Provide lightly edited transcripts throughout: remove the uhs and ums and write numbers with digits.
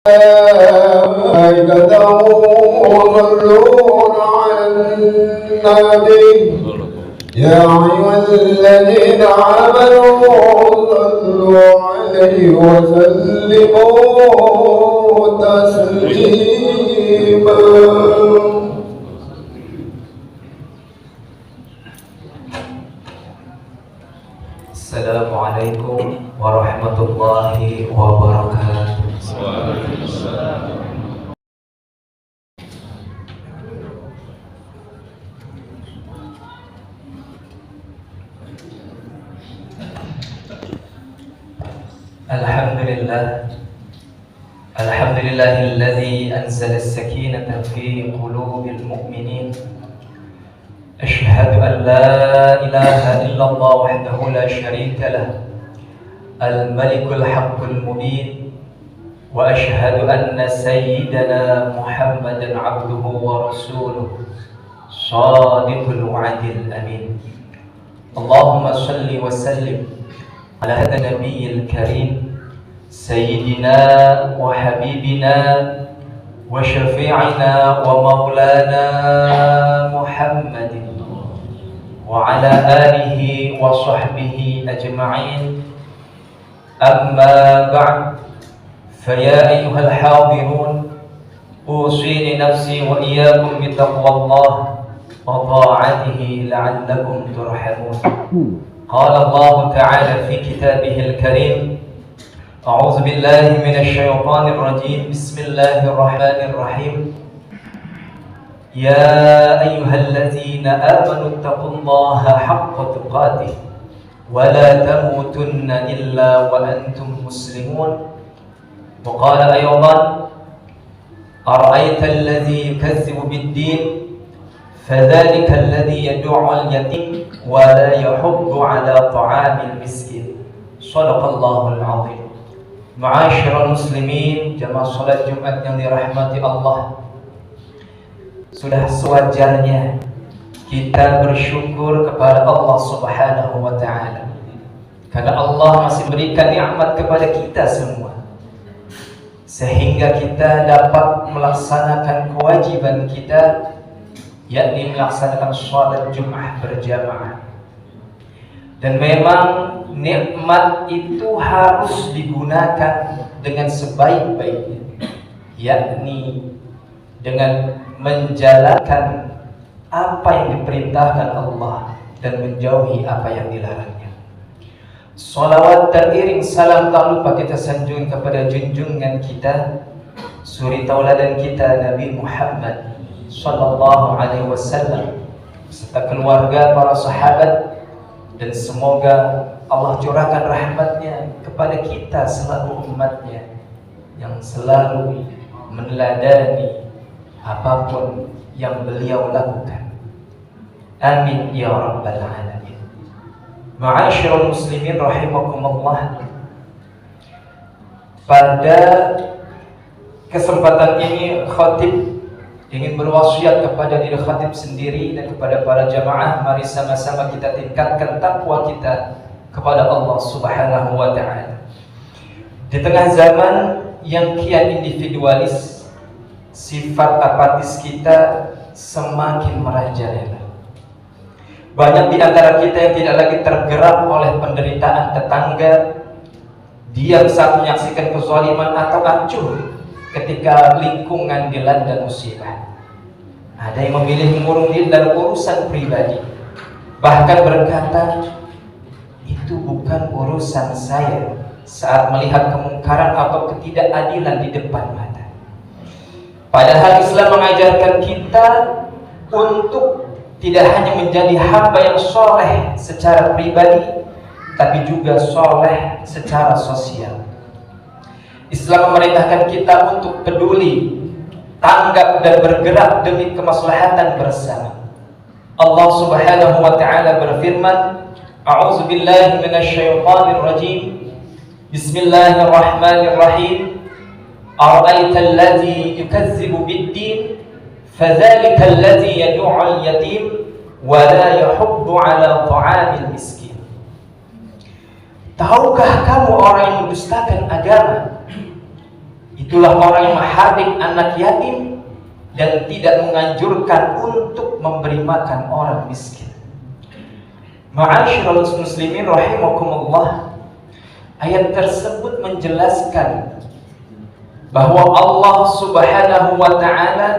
ملائكته يصلون على النبي يا أيها الذين آمنوا صلوا عليه وسلموا تسليما. Assalamualaikum warahmatullahi wabarakatuh. Alhamdulillahilladzi anzala as-sakinata fi qulubil mu'minin. Asyhadu an la ilaha illallah wahdahu la syarika lah, al-malikul haqqul mubin, wa asyhadu anna sayyidana Muhammadan abduhu wa rasuluh, shadiqul wa'dil amin. Allahumma salli wa sallim ala hadha nabiyil karim sayyidina wa habibina wa syafi'ina wa maulana Muhammadin wa ala alihi wa sahbihi ajma'in. Amma ba'd, faya ayyuhal hadirun, usini nafsi wa iyyakum bi taqwallah wa ta'atihi la'allakum turhamun. Qala Allah ta'ala fi kitabihil karim, a'udzu billahi minasy syaithanir rajim, bismillahir rahmanir rahim. Ya ayyuhalladzina amanu taqullaha haqqa tuqatih wa la tamutunna illa wa antum muslimun. Wa qala aydan, ara'aita alladzi yukazzibu bid-din fadzalika alladzi yad'u al-yatim wa la yahuddu 'ala ta'amil miskin. Shadaqallahul 'azim. Ma'asyiral muslimin, jamaah salat Jumat yang dirahmati Allah, sudah sewajarnya kita bersyukur kepada Allah Subhanahu wa ta'ala karena Allah masih berikan nikmat kepada kita semua sehingga kita dapat melaksanakan kewajiban kita, yakni melaksanakan sholat Jumat berjamaah. Dan memang nikmat itu harus digunakan dengan sebaik-baiknya, yakni dengan menjalankan apa yang diperintahkan Allah dan menjauhi apa yang dilarangnya. Salawat dan iring salam tak lupa kita sanjung kepada junjungan kita, suri tauladan kita, Nabi Muhammad sallallahu alaihi wasallam serta keluarga, para sahabat, dan semoga Allah curahkan rahmatnya kepada kita selalu umatnya yang selalu meneladani apapun yang beliau lakukan. Amin ya rabbal alamin. Ma'asyiral muslimin rahimakumullah, pada kesempatan ini khatib ingin berwasiat kepada diri khatib sendiri dan kepada para jamaah, mari sama-sama kita tingkatkan takwa kita kepada Allah Subhanahu wa ta'ala. Di tengah zaman yang kian individualis, sifat apatis kita semakin merajalela. Banyak di antara kita yang tidak lagi tergerak oleh penderitaan tetangga, diam saat menyaksikan kezaliman atau acuh ketika lingkungan dilanda musibah. Ada yang memilih mengurung diri dalam urusan pribadi, bahkan berkata, itu bukan urusan saya, saat melihat kemungkaran atau ketidakadilan di depan mata. Padahal Islam mengajarkan kita untuk tidak hanya menjadi hamba yang soleh secara pribadi, tapi juga soleh secara sosial. Islam memerintahkan kita untuk peduli, tanggap dan bergerak demi kemaslahatan bersama. Allah Subhanahu wa ta'ala berfirman, a'udzu billahi minasy syaithanir rajim, bismillahirrahmanirrahim. Ara'aita alladzi yukazzibu bid-din fadzalika alladzi yad'u al-yatim wa la yahuddu 'ala ta'amil miskin. Tahukah kamu orang yang mendustakan agama? Itulah orang yang menghardik anak yatim dan tidak menganjurkan untuk memberi makan orang miskin. Ma'asyiral muslimin rahimakumullah, ayat tersebut menjelaskan bahwa Allah Subhanahu wa ta'ala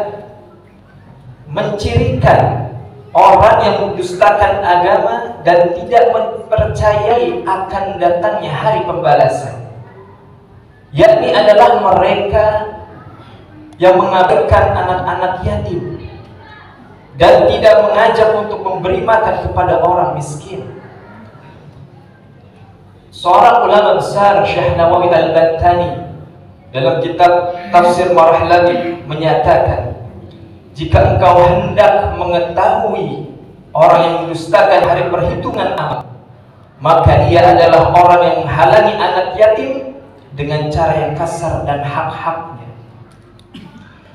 mencirikan orang yang mendustakan agama dan tidak mempercayai akan datangnya hari pembalasan, yakni adalah mereka yang mengabaikan anak-anak yatim dan tidak mengajak untuk memberi makan kepada orang miskin. Seorang ulama besar, Syekh Nawawi Al-Bantani, dalam kitab Tafsir Marhlabi menyatakan, jika engkau hendak mengetahui orang yang mendustakan hari perhitungan amal, maka ia adalah orang yang menghalangi anak yatim dengan cara yang kasar dan hak-haknya.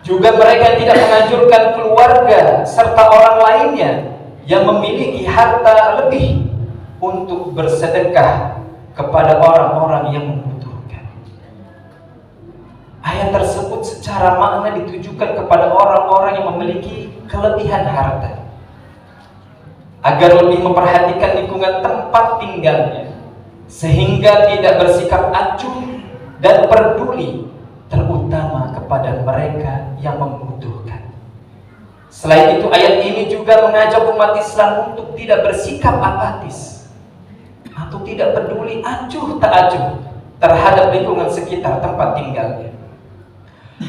Juga mereka tidak menganjurkan keluarga serta orang lainnya yang memiliki harta lebih untuk bersedekah kepada orang-orang yang membutuhkan. Ayat tersebut secara makna ditujukan kepada orang-orang yang memiliki kelebihan harta, agar lebih memperhatikan lingkungan tempat tinggalnya, sehingga tidak bersikap acuh dan peduli, terutama kepada mereka yang membutuhkan. Selain itu, ayat ini juga mengajak umat Islam untuk tidak bersikap apatis atau tidak peduli, acuh tak acuh terhadap lingkungan sekitar tempat tinggalnya.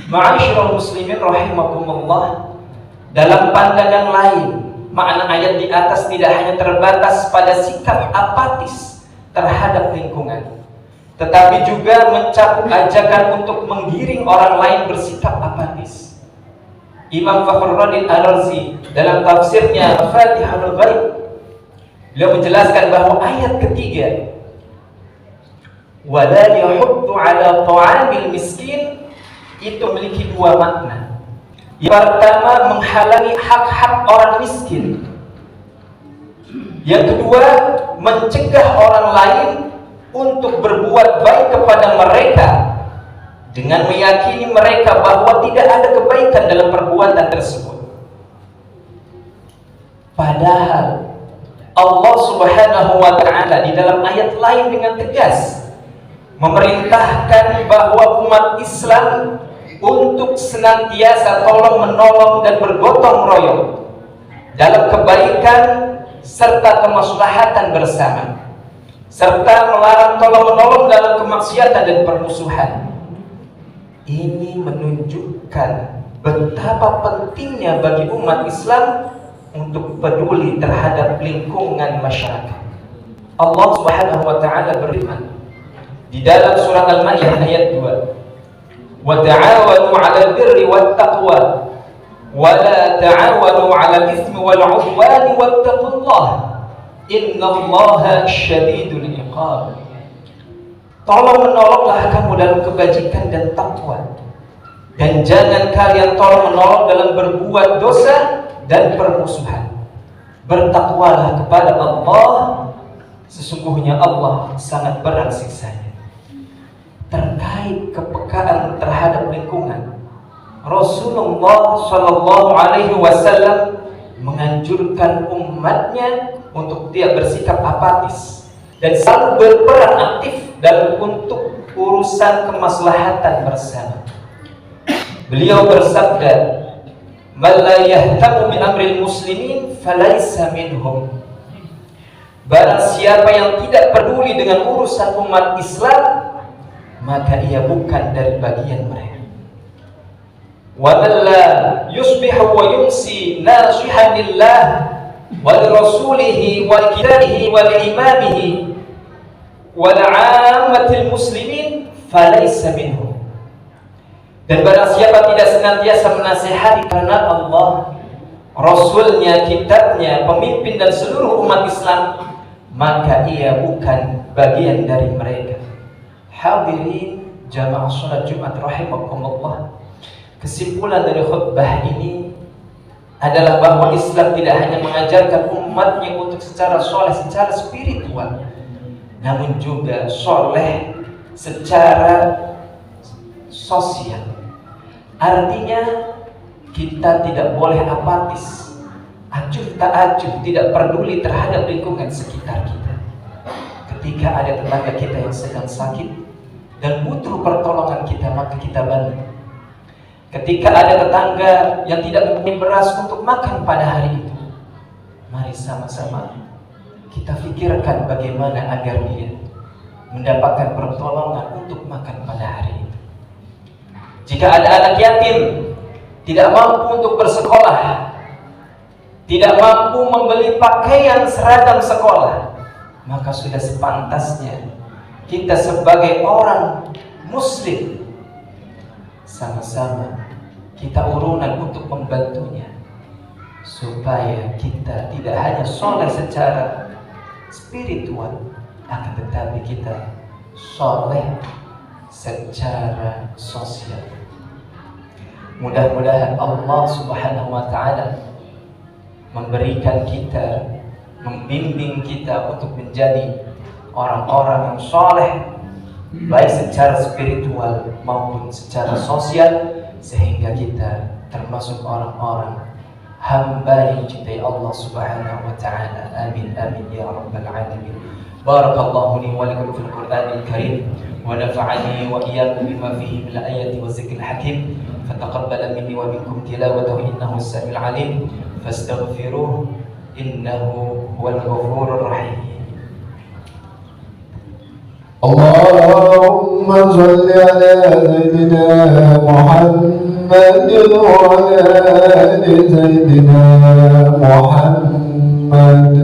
Ma'asyiral muslimin rahimakumullah, dalam pandangan lain, makna ayat di atas tidak hanya terbatas pada sikap apatis terhadap lingkungan, tetapi juga mencakup ajakan untuk menggiring orang lain bersikap apatis. Imam Fakhruddin Ar-Razi dalam tafsirnya Fatihul Ghaib, beliau menjelaskan bahwa ayat ketiga, wala yahuddu ala ta'amil miskin, itu memiliki dua makna. Yang pertama, menghalangi hak-hak orang miskin. Yang kedua, mencegah orang lain untuk berbuat baik kepada mereka dengan meyakini mereka bahwa tidak ada kebaikan dalam perbuatan tersebut. Padahal Allah Subhanahu wa ta'ala di dalam ayat lain dengan tegas memerintahkan bahwa umat Islam untuk senantiasa tolong menolong dan bergotong royong dalam kebaikan serta kemaslahatan bersama, serta melarang tolong menolong dalam kemaksiatan dan permusuhan. Ini menunjukkan betapa pentingnya bagi umat Islam untuk peduli terhadap lingkungan masyarakat. Allah Subhanahu wa ta'ala berfirman di dalam surat Al-Maidah ayat 2, wa ta'awanu 'alal birri wat taqwa wa la ta'awanu 'alal itsmi wal 'udwani wattaqullaha innallaha syadidul iqab. Tolong menolonglah kamu dalam kebajikan dan takwa, dan jangan kalian tolong menolong dalam berbuat dosa dan permusuhan. Bertakwalah kepada Allah, sesungguhnya Allah sangat berat siksanya. Terkait kepekaan terhadap lingkungan, Rasulullah Shallallahu Alaihi Wasallam menganjurkan umatnya untuk tidak bersikap apatis dan selalu berperan aktif dalam untuk urusan kemaslahatan bersama. Beliau bersabda, "Man la yahtamu bi amril muslimin falaysa minhum." Barang siapa yang tidak peduli dengan urusan umat Islam, maka ia bukan dari bagian mereka. Wa man la yusbihu wa yumsi nasihan lillah wa li rasulihi wa li kitabihi wa li imamihi wa li 'ammatil muslimin falaysa minhum. Dan barang siapa tidak senantiasa menasihati karena Allah, Rasulnya, kitabnya, pemimpin dan seluruh umat Islam, maka ia bukan bagian dari mereka. Hadirin jamaah salat Jumat rahimakumullah, kesimpulan dari khutbah ini adalah bahwa Islam tidak hanya mengajarkan umatnya untuk secara soleh, secara spiritual, namun juga soleh secara sosial. Artinya kita tidak boleh apatis, acuh tak acuh, tidak peduli terhadap lingkungan sekitar kita. Ketika ada tetangga kita yang sedang sakit dan butuh pertolongan kita, maka kita bantu. Ketika ada tetangga yang tidak mempunyai beras untuk makan pada hari itu, mari sama-sama kita pikirkan bagaimana agar dia mendapatkan pertolongan untuk makan pada hari itu. Jika ada anak yatim tidak mampu untuk bersekolah, tidak mampu membeli pakaian seragam sekolah, maka sudah sepantasnya kita sebagai orang muslim sama-sama kita urunan untuk membantunya, supaya kita tidak hanya soleh secara spiritual, akan tetapi kita soleh secara sosial. Mudah-mudahan Allah Subhanahu wa Ta'ala memberikan kita, membimbing kita untuk menjadi orang-orang yang soleh, baik secara spiritual maupun secara sosial, sehingga kita termasuk orang-orang hamba yang dicintai Allah Subhanahu wa Ta'ala. Amin amin ya rabbal alamin. Barakallahu li wa lakum fil Qur'anil Karim wa nafa'ani wa iyyakum bima fihi min al-ayati wa zikril hakim. Fataqabbal minni wa minkum tilawatahu innahu as-sami'ul 'alim. Fastaghfiruhu innahu huwal ghafurur rahim. اللهم صل على سيدنا محمد وعلى آل سيدنا محمد.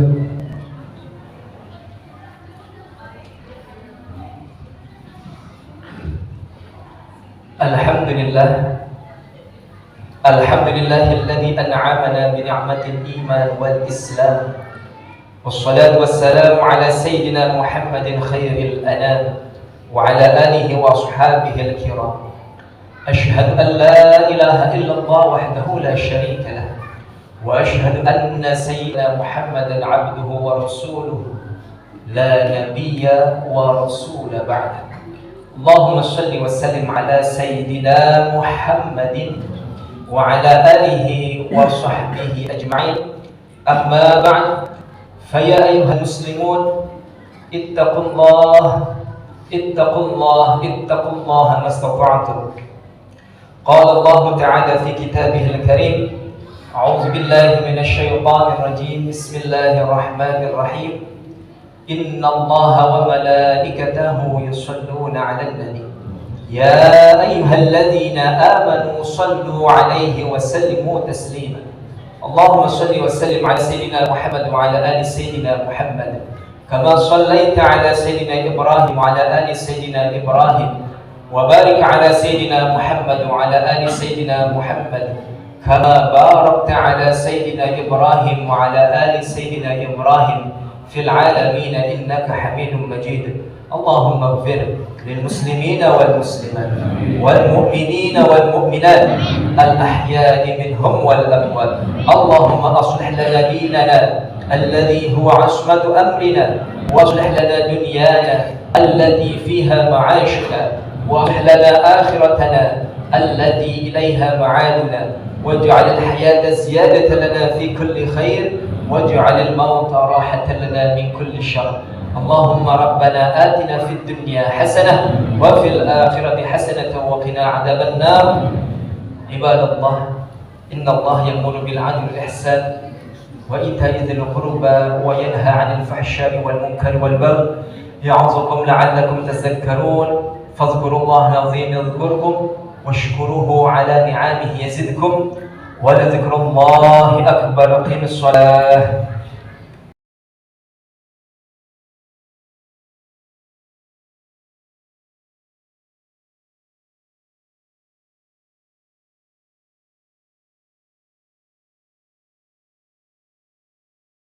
Alhamdulillah, alhamdulillahilladzi an'amana bi ni'matil iman wal islam. والصلاة والسلام على سيدنا محمد خير الأنام وعلى آله وأصحابه الكرام. أشهد أن لا إله إلا الله وحده لا شريك له، وأشهد أن سيدنا محمدا عبده ورسوله لا نبي ورسول بعده. اللهم صل وسلم على سيدنا محمد وعلى آله وصحبه أجمعين. أما بعد، فيا أيها المسلمون اتقوا الله اتقوا الله اتقوا الله ما استطعتم. قال الله تعالى في كتابه الكريم: أعوذ بالله من الشيطان الرجيم، بسم الله الرحمن الرحيم. إن الله وملائكته يصلون على النبي يا أيها الذين آمنوا صلوا عليه وسلموا تسليما. اللهم صل وسلم على سيدنا محمد وعلى آل سيدنا محمد كما صليت على سيدنا إبراهيم وعلى آل سيدنا إبراهيم، وبارك على سيدنا محمد وعلى آل سيدنا محمد كما باركت على سيدنا إبراهيم وعلى آل سيدنا إبراهيم في العالمين إنك حميد مجيد. اللهم اغفر للمسلمين والمسلمات والمؤمنين والمؤمنات الأحياء منهم والأموات. اللهم أصلح لنا ديننا الذي هو عصمة أمرنا، واصلح لنا دنيانا التي فيها معاشنا، واصلح لنا آخرتنا التي إليها معادنا، واجعل الحياة زيادة لنا في كل خير، واجعل الموت راحة لنا من كل شر. اللهم ربنا آتنا في الدنيا حسنة وفي الآخرة حسنة وقنا عذاب النار. عباد الله، إن الله يأمر بالعدل والإحسان وإيتاء ذي القربى وينهى عن الفحشاء والمنكر والبغي يعظكم لعلكم تذكرون. فاذكروا الله العظيم يذكركم واشكروه على نعمه يزدكم ولذكر الله أكبر. أقيموا الصلاة.